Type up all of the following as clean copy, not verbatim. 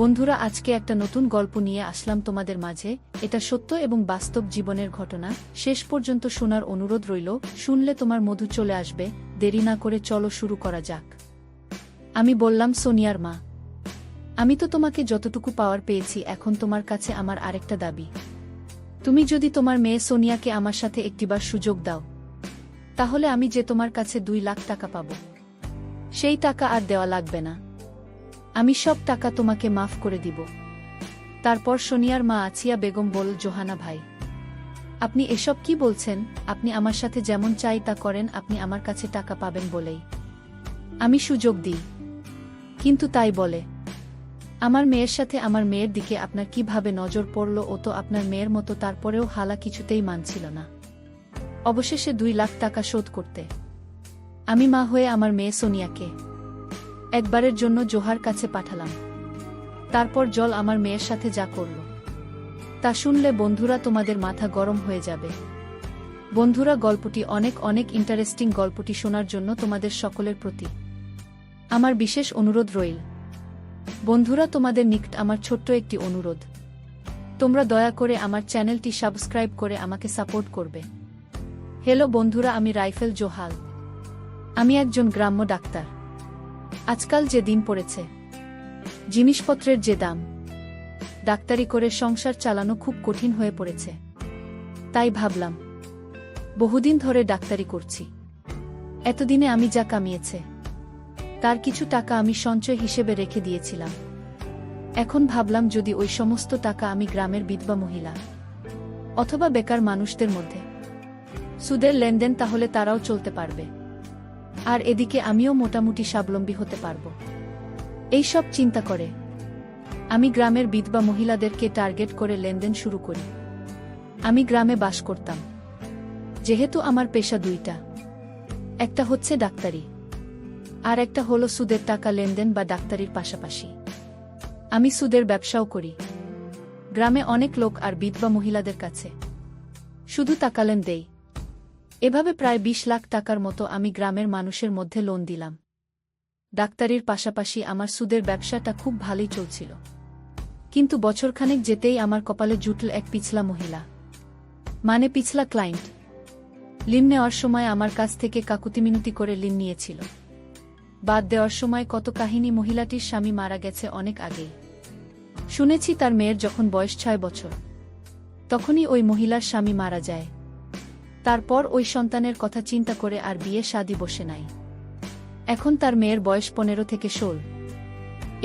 বন্ধুরা, আজকে একটা নতুন গল্প নিয়ে আসলাম তোমাদের মাঝে। এটা সত্য এবং বাস্তব জীবনের ঘটনা। শেষ পর্যন্ত শোনার অনুরোধ রইল। শুনলে তোমার মধু চলে আসবে। দেরি না করে চলো শুরু করা যাক। আমি বললাম, সোনিয়ার মা, আমি তো তোমাকে যতটুকু পাওয়ার পেয়েছি, এখন তোমার কাছে আমার আরেকটা দাবি। তুমি যদি তোমার মেয়ে সোনিয়াকে আমার সাথে একটিবার সুযোগ দাও, তাহলে আমি যে তোমার কাছে 2 লাখ টাকা পাব, সেই টাকা আর দেওয়া লাগবে না। আমি সব টাকা তোমাকে মাফ করে দিব। তারপর সোনিয়ার মা আছিয়া বেগম বলল, জোহানা ভাই, আপনি এসব কি বলছেন? আপনি আমার সাথে যেমন চাই তা করেন, আপনি আমার কাছে টাকা পাবেন বলেই আমি সুযোগ দিই। কিন্তু তাই বলে আমার মেয়ের সাথে আমার মেয়ের দিকে আপনার কিভাবে নজর পড়ল? ও তো আপনার মেয়ের মতো, তারপরেও হালা কিছুতেই মানছিল না। অবশেষে 2 লাখ টাকা শোধ করতে আমি মা হয়ে আমার মেয়ে সোনিয়াকে একবারের জন্য জোহার কাছে পাঠালাম। তারপর জল আমার মেয়ের সাথে যা করল তা শুনলে বন্ধুরা তোমাদের মাথা গরম হয়ে যাবে। বন্ধুরা, গল্পটি অনেক অনেক ইন্টারেস্টিং। গল্পটি শোনার জন্য তোমাদের সকলের প্রতি আমার বিশেষ অনুরোধ রইল। বন্ধুরা, তোমাদের নিকট আমার ছোট্ট একটি অনুরোধ, তোমরা দয়া করে আমার চ্যানেলটি সাবস্ক্রাইব করে আমাকে সাপোর্ট করবে। হ্যালো বন্ধুরা, আমি রাইফেল জোহাল। আমি একজন গ্রাম্য ডাক্তার। আজকাল যে দিন পড়েছে, জিনিসপত্রের যে দাম, ডাক্তারি করে সংসার চালানো খুব কঠিন হয়ে পড়েছে। তাই ভাবলাম, বহুদিন ধরে ডাক্তারি করছি, এতদিনে আমি যা কামিয়েছে তার কিছু টাকা আমি সঞ্চয় হিসেবে রেখে দিয়েছিলাম। এখন ভাবলাম, যদি ওই সমস্ত টাকা আমি গ্রামের বিধবা মহিলা অথবা বেকার মানুষদের মধ্যে সুদের লেনদেন, তাহলে তারাও চলতে পারবে, আর এদিকে আমিও মোটামুটি স্বাবলম্বী হতে পারব। এই সব চিন্তা করে আমি গ্রামের বিধবা মহিলাদেরকে টার্গেট করে লেনদেন শুরু করি। আমি গ্রামে বাস করতাম, যেহেতু আমার পেশা 2টা, একটা হচ্ছে ডাক্তারি আর একটা হলো সুদের টাকা লেনদেন বা ডাক্তারির পাশাপাশি আমি সুদের ব্যবসাও করি। গ্রামে অনেক লোক আর বিধবা মহিলাদের কাছে শুধু টাকা লেন দেই। এভাবে প্রায় 20 লাখ টাকার মতো আমি গ্রামের মানুষের মধ্যে লোন দিলাম। ডাক্তারির পাশাপাশি আমার সুদের ব্যবসাটা খুব ভালোই চলছিল। কিন্তু বছরখানেক যেতেই আমার কপালে জুটল এক পিছলা মহিলা, মানে পিছলা ক্লায়েন্ট। ঋণ নেওয়ার সময় আমার কাছ থেকে কাকুতিমিনতি করে ঋণ নিয়েছিল। বাদ দেওয়ার সময় কত কাহিনী। মহিলাটির স্বামী মারা গেছে অনেক আগেই। শুনেছি তার মেয়ের যখন বয়স 6 বছর, তখনই ওই মহিলার স্বামী মারা যায়। তারপর ওই সন্তানের কথা চিন্তা করে আর বিয়ে শাদী বসে নাই। এখন তার মেয়ের বয়স 15 থেকে 16।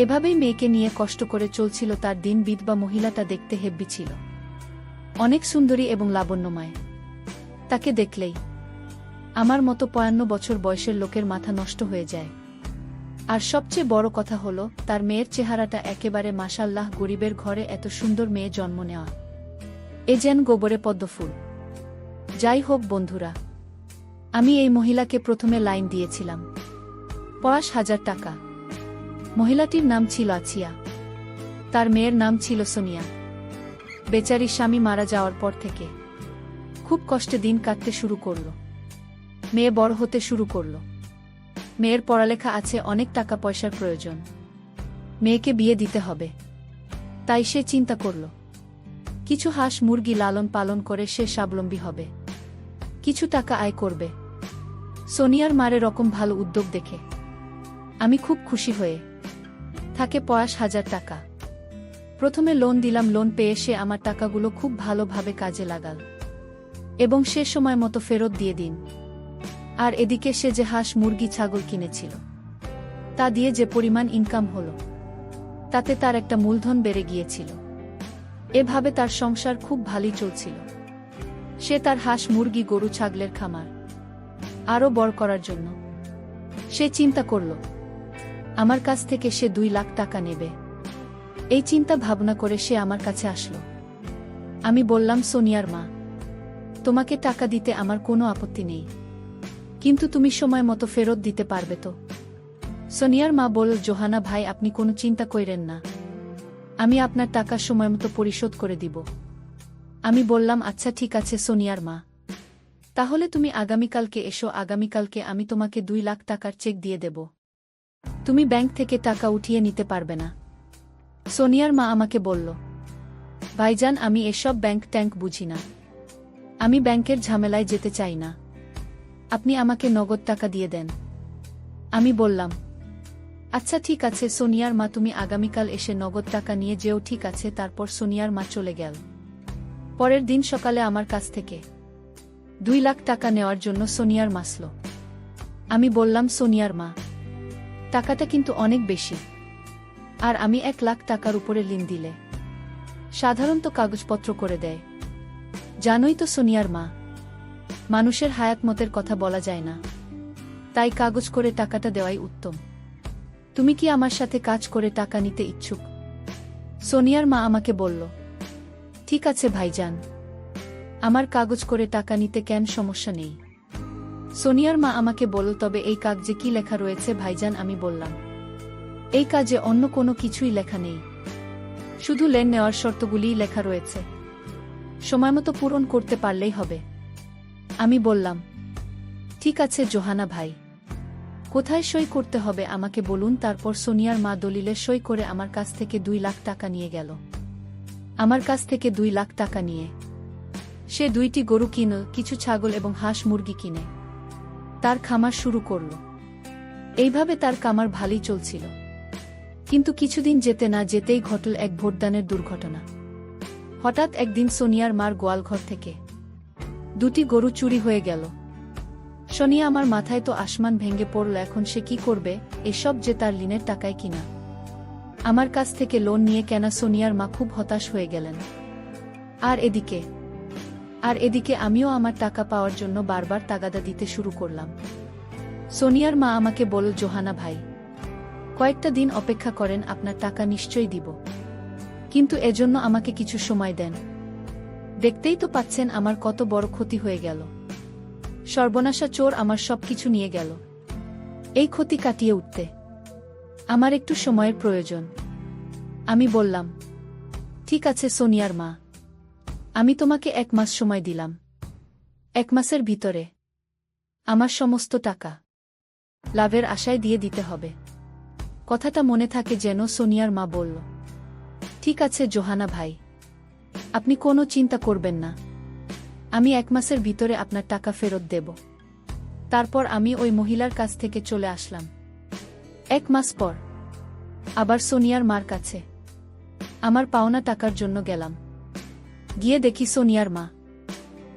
এভাবেই মেয়েকে নিয়ে কষ্ট করে চলছিল তার দিন। বিধবা মহিলাটা দেখতে হেব্বি ছিল, অনেক সুন্দরী এবং লাবণ্যময়। তাকে দেখলেই আমার মতো 55 বছর বয়সের লোকের মাথা নষ্ট হয়ে যায়। আর সবচেয়ে বড় কথা হলো, তার মেয়ের চেহারাটা একেবারে মাশাল্লাহ। গরিবের ঘরে এত সুন্দর মেয়ে জন্ম নেওয়া, এ যেন গোবরে পদ্মফুল। যাই হোক বন্ধুরা, আমি এই মহিলাকে প্রথমে লাইন দিয়েছিলাম 50,000 টাকা। মহিলাটির নাম ছিল আছিয়া, তার মেয়ের নাম ছিল সোনিয়া। বেচারি স্বামী মারা যাওয়ার পর থেকে খুব কষ্টে দিন কাটতে শুরু করল। মেয়ে বড় হতে শুরু করল। মেয়ের পড়ালেখা আছে, অনেক টাকা পয়সার প্রয়োজন। মেয়েকে বিয়ে দিতে হবে। তাই সে চিন্তা করল, কিছু হাঁস মুরগি লালন পালন করে সে স্বাবলম্বী হবে, কিছু টাকা আয় করবে। সোনিয়ার মারে রকম ভালো উদ্যোগ দেখে আমি খুব খুশি হয়ে থাকে 50,000 টাকা প্রথমে লোন দিলাম। লোন পেয়ে সে আমার টাকাগুলো খুব ভালোভাবে কাজে লাগাল এবং সে সময় মতো ফেরত দিয়ে দিন। আর এদিকে সে যে হাঁস মুরগি ছাগল কিনেছিল, তা দিয়ে যে পরিমাণ ইনকাম হলো, তাতে তার একটা মূলধন বেড়ে গিয়েছিল। এভাবে তার সংসার খুব ভালোই চলছিল। সে তার হাঁস মুরগি গরু ছাগলের খামার আরও বড় করার জন্য সে চিন্তা করল, আমার কাছ থেকে সে 2 লাখ টাকা নেবে। এই চিন্তা ভাবনা করে সে আমার কাছে আসলো। আমি বললাম, সোনিয়ার মা, তোমাকে টাকা দিতে আমার কোনো আপত্তি নেই, কিন্তু তুমি সময় মতো ফেরত দিতে পারবে তো? সোনিয়ার মা বলল, জোহানা ভাই, আপনি কোনো চিন্তা কইরেন না, আমি আপনার টাকা সময় মতো পরিশোধ করে দিব। আমি বললাম, আচ্ছা ঠিক আছে সোনিয়ার মা, তাহলে তুমি আগামীকালকে এসো। আগামীকালকে আমি তোমাকে 2 লাখ টাকার চেক দিয়ে দেব। তুমি ব্যাংক থেকে টাকা উঠিয়ে নিতে পারবে না, সোনিয়ার মা আমাকে বলল, ভাইজান আমি এসব ব্যাংক ট্যাঙ্ক বুঝি না। আমি ব্যাংকের ঝামেলায় যেতে চাই না। আপনি আমাকে নগদ টাকা দিয়ে দেন। আমি বললাম, আচ্ছা ঠিক আছে সোনিয়ার মা, তুমি আগামীকাল এসে নগদ টাকা নিয়ে যেও। ঠিক আছে। তারপর সোনিয়ার মা চলে গেল। পরের দিন সকালে আমার কাছ থেকে 2 লাখ টাকা নেওয়ার জন্য সোনিয়ার মাসল। আমি বললাম, সোনিয়ার মা, টাকাটা কিন্তু অনেক বেশি। আর আমি 1 লাখ টাকার উপরে ঋণ দিলে সাধারণত কাগজপত্র করে দেয়। জানোই তো সোনিয়ার মা, মানুষের হায়াতমতের কথা বলা যায় না, তাই কাগজ করে টাকাটা দেওয়াই উত্তম। তুমি কি আমার সাথে কাজ করে টাকা নিতে ইচ্ছুক? সোনিয়ার মা আমাকে বলল, ঠিক আছে ভাইজান, আমার কাগজ করে টাকা নিতে কেন সমস্যা নেই। সোনিয়ার মা আমাকে বলল, তবে এই কাগজে কি লেখা রয়েছে ভাইজান? আমি বললাম, এই কাজে অন্য কোনো কিছুই লেখা নেই, শুধু লেন নেওয়ার শর্তগুলিই লেখা রয়েছে, সময়মতো পূরণ করতে পারলেই হবে। আমি বললাম, ঠিক আছে জোহানা ভাই, কোথায় সই করতে হবে আমাকে বলুন। তারপর সোনিয়ার মা দলিলে সই করে আমার কাছ থেকে 2 লাখ টাকা নিয়ে গেল। আমার কাছ থেকে 2 লাখ টাকা নিয়ে সে 2টি গরু কিনল, কিছু ছাগল এবং হাঁস মুরগি কিনে তার খামার শুরু করল। এইভাবে তার খামার ভালোই চলছিল। কিন্তু কিছুদিন যেতে না যেতেই ঘটল এক ভোটদানের দুর্ঘটনা। হঠাৎ একদিন সোনিয়ার মার গোয়ালঘর থেকে 2টি গরু চুরি হয়ে গেল। সোনিয়া আমার মাথায় তো আসমান ভেঙে পড়ল। এখন সে কি করবে? এসব যে তার ঋণের টাকায় কিনা, আমার কাছ থেকে লোন নিয়ে কেনা। সোনিয়ার মা খুব হতাশ হয়ে গেলেন। আর এদিকে আমিও আমার টাকা পাওয়ার জন্য বারবার তাগাদা দিতে শুরু করলাম। সোনিয়ার মা আমাকে বলল, জোহানা ভাই, কয়েকটা দিন অপেক্ষা করেন, আপনার টাকা নিশ্চয়ই দিব, কিন্তু এজন্য আমাকে কিছু সময় দেন। দেখতেই তো পাচ্ছেন আমার কত বড় ক্ষতি হয়ে গেল। সর্বনাশা চোর আমার সবকিছু নিয়ে গেল। এই ক্ষতি কাটিয়ে উঠতে আমার একটু সময়ের প্রয়োজন। আমি বললাম, ঠিক আছে সোনিয়ার মা, আমি তোমাকে 1 মাস সময় দিলাম। 1 মাসের ভিতরে আমার সমস্ত টাকা লাভের আশায় দিয়ে দিতে হবে। কথাটা মনে থাকে যেন। সোনিয়ার মা বলল, ঠিক আছে জোহানা ভাই, আপনি কোনো চিন্তা করবেন না, আমি 1 মাসের ভিতরে আপনার টাকা ফেরত দেব। তারপর আমি ওই মহিলার কাছ থেকে চলে আসলাম। 1 মাস পর আবার সোনিয়ার মার কাছে আমার পাওনা টাকার জন্য গেলাম। গিয়ে দেখি সোনিয়ার মা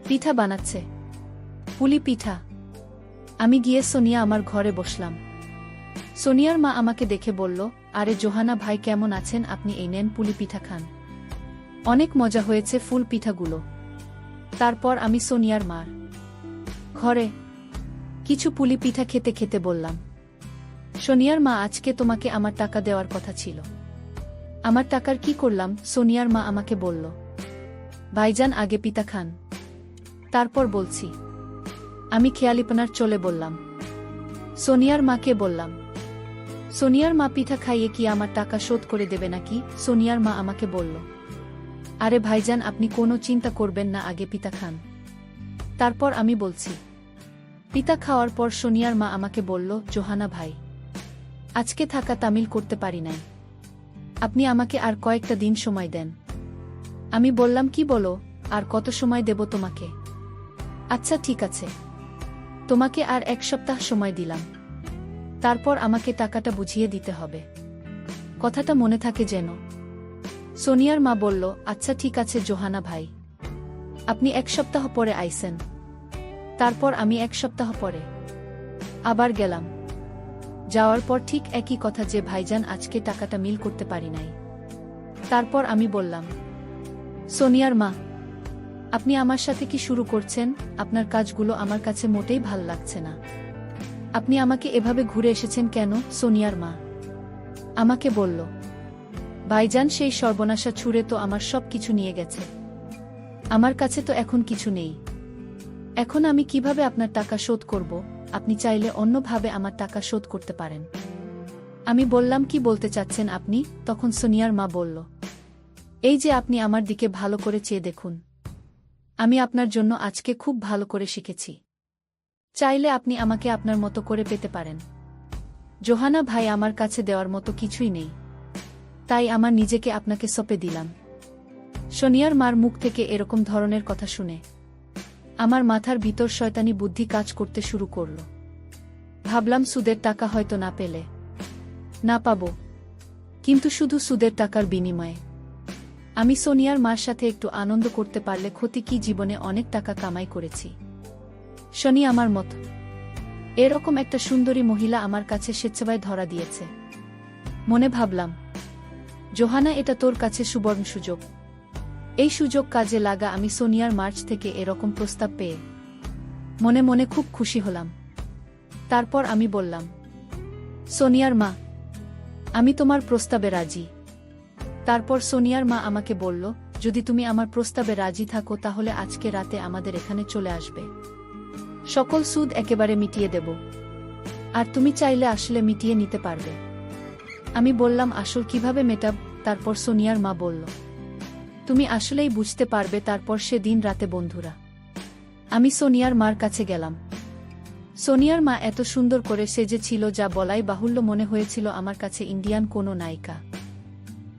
পিঠা বানাচ্ছে, পুলি পিঠা। আমি গিয়ে সোনিয়া আমার ঘরে বসলাম। সোনিয়ার মা আমাকে দেখে বলল, আরে জোহানা ভাই কেমন আছেন আপনি? এই নেন পুলি পিঠা খান, অনেক মজা হয়েছে ফুল পিঠাগুলো। তারপর আমি সোনিয়ার মার ঘরে কিছু পুলি পিঠা খেতে খেতে বললাম, সোনিয়ার মা আজকে তোমাকে আমার টাকা দেওয়ার কথা ছিল, আমার টাকার কি করলাম? সোনিয়ার মা আমাকে বলল, ভাইজান আগে পিঠা খান, তারপর বলছি। আমি খেয়ালিপনার চলে বললাম, সোনিয়ার মাকে বললাম। সোনিয়ার মা পিঠা খাইয়ে কি আমার টাকা শোধ করে দেবে নাকি? সোনিয়ার মা আমাকে বলল, আরে ভাইজান আপনি কোনো চিন্তা করবেন না, আগে পিঠা খান, তারপর আমি বলছি। পিঠা খাওয়ার পর সোনিয়ার মা আমাকে বলল, জোহানা ভাই, আজকে থাকা তামিল করতে পারি নাই, আপনি আমাকে আর কয়েকটা দিন সময় দেন। আমি বললাম, কি বলো? আর কত সময় দেব তোমাকে? আচ্ছা ঠিক আছে, তোমাকে আর 1 সপ্তাহ সময় দিলাম, তারপর আমাকে টাকাটা বুঝিয়ে দিতে হবে। কথাটা মনে থাকে যেন। সোনিয়ার মা বলল, আচ্ছা ঠিক আছে জোহানা ভাই, আপনি 1 সপ্তাহ পরে আইসেন। তারপর আমি 1 সপ্তাহ পরে আবার গেলাম। যাওয়ার পর ঠিক একই কথা, যে ভাইজান আজকে টাকাটা মিল করতে পারি নাই। তারপর আমি বললাম, সোনিয়ার মা, আপনি আমার সাথে কি শুরু করছেন? আপনার কাজগুলো আমার কাছে মোটেই ভাল লাগছে না। আপনি আমাকে এভাবে ঘুরে এসেছেন কেন? সোনিয়ার মা আমাকে বলল, ভাইজান সেই সর্বনাশা ছুঁড়ে তো আমার সব কিছু নিয়ে গেছে, আমার কাছে তো এখন কিছু নেই। এখন আমি কিভাবে আপনার টাকা শোধ করব? আপনি চাইলে অন্যভাবে আমার টাকা শোধ করতে পারেন। আমি বললাম, কি বলতে চাচ্ছেন আপনি? তখন সোনিয়ার মা বলল, এই যে আপনি আমার দিকে ভালো করে চেয়ে দেখুন, আমি আপনার জন্য আজকে খুব ভালো করে শিখেছি, চাইলে আপনি আমাকে আপনার মতো করে পেতে পারেন। জোহানা ভাই, আমার কাছে দেওয়ার মতো কিছুই নেই, তাই আমার নিজেকে আপনাকে সঁপে দিলাম। সোনিয়ার মার মুখ থেকে এরকম ধরনের কথা শুনে আমার মাথার ভিতর শয়তানি বুদ্ধি কাজ করতে শুরু করল। ভাবলাম সুদের টাকা হয়তো না পেলে না পাবো, কিন্তু শুধু সুদের টাকার বিনিময়ে আমি সোনিয়ার মার সাথে একটু আনন্দ করতে পারলে ক্ষতি কি, জীবনে অনেক টাকা কামাই করেছি। শনি আমার মতো এরকম একটা সুন্দরী মহিলা আমার কাছে স্বেচ্ছায় ধরা দিয়েছে। মনে ভাবলাম, জোহানা, এটা তোর কাছে সুবর্ণ সুযোগ। এই সুযোগ কাজে লাগা। আমি সোনিয়ার মার্চ থেকে এরকম প্রস্তাব পেয়ে মনে মনে খুব খুশি হলাম। তারপর আমি বললাম, সোনিয়ার মা, আমি তোমার প্রস্তাবে রাজি। তারপর সোনিয়ার মা আমাকে বলল, যদি তুমি আমার প্রস্তাবে রাজি থাকো তাহলে আজকে রাতে আমাদের এখানে চলে আসবে, সকল সুদ একেবারে মিটিয়ে দেব, আর তুমি চাইলে আসলে মিটিয়ে নিতে পারবে। আমি বললাম, আসল কিভাবে মেটাব? তারপর সোনিয়ার মা বলল, তুমি আসলেই বুঝতে পারবে। তারপর সেদিন রাতে বন্ধুরা আমি সোনিয়ার মার কাছে গেলাম। সোনিয়ার মা এত সুন্দর করে সেজেছিল যা বলাই বাহুল্য, মনে হয়েছিল আমার কাছে ইন্ডিয়ান কোনো নায়িকা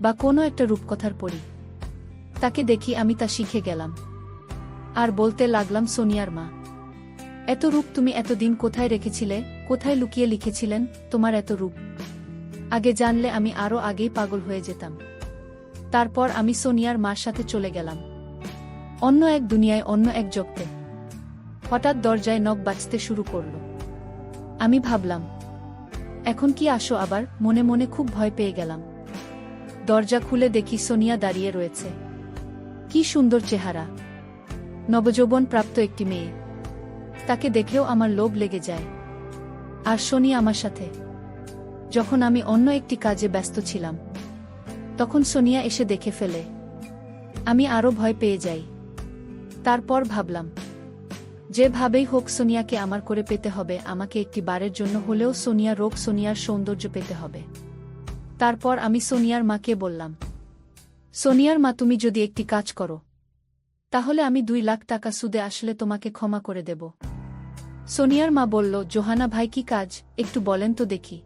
বা কোনো একটা রূপকথার পরী। তাকে দেখি আমি তা শিখে গেলাম আর বলতে লাগলাম, সোনিয়ার মা, এত রূপ তুমি এতদিন কোথায় রেখেছিলে? কোথায় লুকিয়ে লিখেছিলেন তোমার এত রূপ? আগে জানলে আমি আরও আগেই পাগল হয়ে যেতাম। তারপর আমি সোনিয়ার মার সাথে চলে গেলাম অন্য এক দুনিয়ায়, অন্য এক জগতে। হঠাৎ দরজায় নখ বাজতে শুরু করল। আমি ভাবলাম, এখন কি আসো আবার? মনে মনে খুব ভয় পেয়ে গেলাম। দরজা খুলে দেখি সোনিয়া দাঁড়িয়ে রয়েছে। কি সুন্দর চেহারা, নবযৌবন প্রাপ্ত একটি মেয়ে। তাকে দেখেও আমার লোভ লেগে যায়। আর সোনিয়া আমার সাথে। যখন আমি অন্য একটি কাজে ব্যস্ত ছিলাম তখন সোনিয়া এসে দেখে ফেলে। আমি আরও ভয় পেয়ে যাই। তারপর ভাবলাম, যেভাবেই হোক সোনিয়াকে আমার করে পেতে হবে। আমাকে একটি বারের জন্য হলেও সোনিয়ার রোগ, সোনিয়ার সৌন্দর্য পেতে হবে। তারপর আমি সোনিয়ার মাকে বললাম, সোনিয়ার মা, তুমি যদি একটি কাজ করো তাহলে আমি 2 লাখ টাকা সুদে আসলে তোমাকে ক্ষমা করে দেব। সোনিয়ার মা বলল, জোহানা ভাই, কি কাজ একটু বলেন তো দেখি।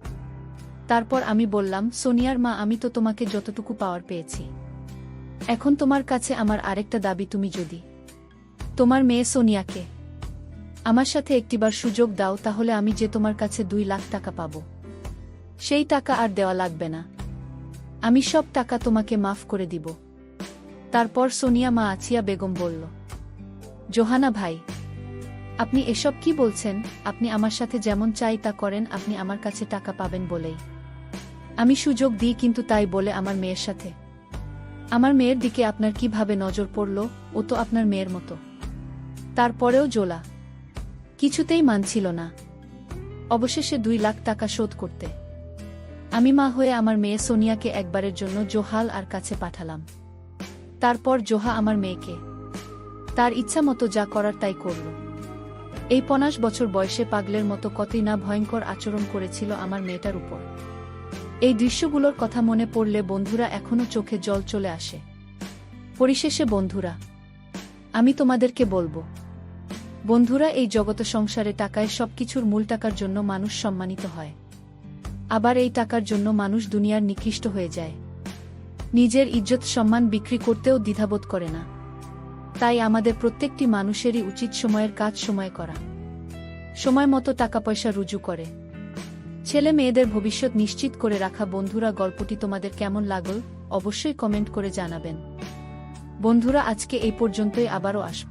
তারপর আমি বললাম, সোনিয়ার মা, আমি তো তোমাকে যতটুকু পাওয়ার পেয়েছি। এখন তোমার কাছে আমার আরেকটা দাবি, তুমি যদি তোমার মেয়ে সোনিয়াকে আমার সাথে একটিবার সুযোগ দাও তাহলে আমি যে তোমার কাছে 2 লাখ টাকা পাব সেই টাকা আর দেওয়া লাগবে না। আমি সব টাকা তোমাকে মাফ করে দিব। তারপর সোনিয়া মা আছিয়া বেগম বলল, জোহানা ভাই, আপনি এসব কি বলছেন? আপনি আমার সাথে যেমন চাই তা করেন, আপনি আমার কাছে টাকা পাবেন বলেই আমি সুযোগ দিই, কিন্তু তাই বলে আমার মেয়ের সাথে, আমার মেয়ের দিকে আপনার কিভাবে নজর পড়ল? ও তো আপনার মেয়ের মতো। তারপরেও জোলা কিছুতেই মানছিল না। অবশেষে 2 লাখ টাকা শোধ করতে আমি মা হয়ে আমার মেয়ে সোনিয়াকে একবারের জন্য জোহাল আর কাছে পাঠালাম। তারপর জোহা আমার মেয়েকে তার ইচ্ছা মতো যা করার তাই করল। এই 50 বছর বয়সে পাগলের মতো কতই না ভয়ঙ্কর আচরণ করেছিল আমার মেয়েটার উপর। এই দৃশ্যগুলোর কথা মনে পড়লে বন্ধুরা এখনো চোখে জল চলে আসে। পরিশেষে বন্ধুরা, আমি তোমাদেরকে বলবো, বন্ধুরা, এই জগৎ সংসারে টাকায় সবকিছুর মূল। টাকার জন্য মানুষ সম্মানিত হয়, আবার এই টাকার জন্য মানুষ দুনিয়ার নিকৃষ্ট হয়ে যায়। নিজের ইজ্জত সম্মান বিক্রি করতেও দ্বিধাবোধ করে না। তাই আমাদের প্রত্যেকটি মানুষেরই উচিত সময়ের কাজ সময় করা, সময় মতো টাকা পয়সা রুজু করে ছেলে মেয়েদের ভবিষ্যৎ নিশ্চিত করে রাখা। বন্ধুরা, গল্পটি তোমাদের কেমন লাগল অবশ্যই কমেন্ট করে জানাবেন। বন্ধুরা, আজকে এই পর্যন্তই। আবারও আসব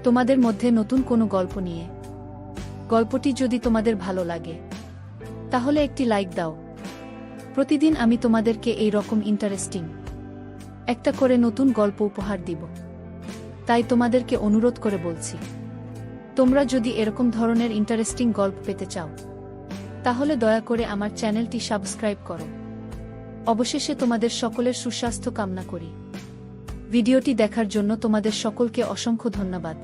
তোমাদের মধ্যে নতুন কোনো গল্প নিয়ে। গল্পটি যদি তোমাদের ভালো লাগে তাহলে একটি লাইক দাও। প্রতিদিন আমি তোমাদেরকে এই রকম ইন্টারেস্টিং একটা করে নতুন গল্প উপহার দিব। তাই তোমাদেরকে অনুরোধ করে বলছি, তোমরা যদি এরকম ধরনের ইন্টারেস্টিং গল্প পেতে চাও তাহলে দয়া করে আমার চ্যানেলটি সাবস্ক্রাইব করো। অবশেষে তোমাদের সকলের সুস্বাস্থ্য কামনা করি। ভিডিওটি দেখার জন্য তোমাদের সকলকে অসংখ্য ধন্যবাদ।